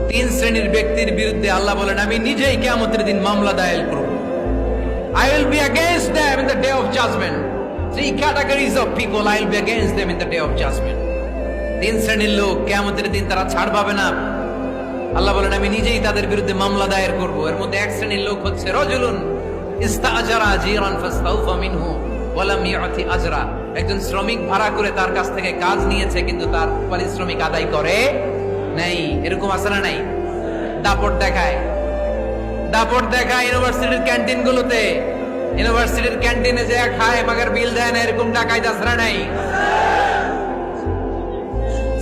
তিন শ্রেণীর ব্যক্তির বিরুদ্ধে আল্লাহ বলেন আমি নিজেই কিয়ামতের দিন মামলা দায়ের করব। I will be against them in the day of judgment. Three categories of people I will be against them in the day of judgment. তিন শ্রেণীর লোক কিয়ামতের দিন তারা ছাড় পাবে না। আল্লাহ বলেন আমি নিজেই তাদের বিরুদ্ধে মামলা দায়ের করব। এর মধ্যে এক শ্রেণীর লোক হচ্ছে রাজুলুন ইস্তাআজারা জিরান ফাস্তাউফা মিনহু ওয়া লাম ইউতি আজরা। একজন শ্রমিক ভাড়া করে তার কাছ থেকে কাজ নিয়েছে কিন্তু তার পারিশ্রমিক আদায় করে নাই। এরকম আছে না নাই? দাপট দেখায় ইউনিভার্সিটির ক্যান্টিন গুলোতে, ইউনিভার্সিটির ক্যান্টিনে যে খায় মাগার বিল দেয় না, এরকম টাকায় দাসরা নাই।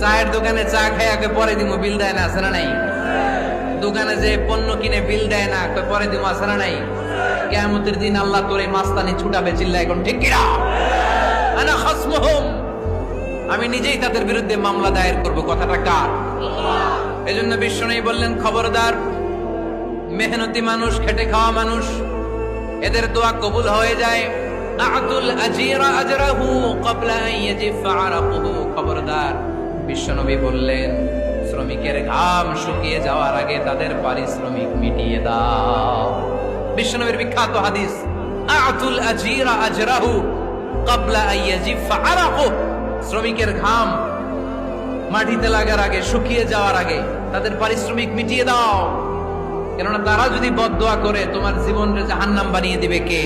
চায়ের দোকানে চা খায় পরে দিমু বিল দেয় না, আসরা নাই? দোকানে যে পণ্য কিনে বিল দেয় না, পরে দিমু, আসরা নাই? কিয়ামতের দিন আল্লাহ তোরে মাস্তানি ছুটাবে, চিল্লা এখন ঠিক কিনা? আনা খাসমুহুম, আমি নিজেই তাদের বিরুদ্ধে মামলা দায়ের করব। কথাটা কার? এজন্য বিশ্বনবী বললেন খবরদার, মেহনতি মানুষ, খেটে খাওয়া মানুষ, এদের দোয়া কবুল হয়ে যায়। আতুল আজিরা আজরাহু ক্বাবলা আন ইয়াজিফা আরাকুহু। খবরদার, বিশ্বনবী বললেন শ্রমিকের ঘাম শুকিয়ে যাওয়ার আগে তাদের পারিশ্রমিক মিটিয়ে দাও। বিশ্বনবীর বিখ্যাত হাদিস, আতুল আজিরা আজরাহু ক্বাবলা আন ইয়াজিফা আরাকুহু। শ্রমিকের ঘাম মাটিতে লাগার আগে, শুকিয়ে যাওয়ার আগে তাদের পারিশ্রমিক মিটিয়ে দাও। কেননা তারা যদি বদদোয়া করে তোমার জীবনকে জাহান্নাম বানিয়ে দিবে কে?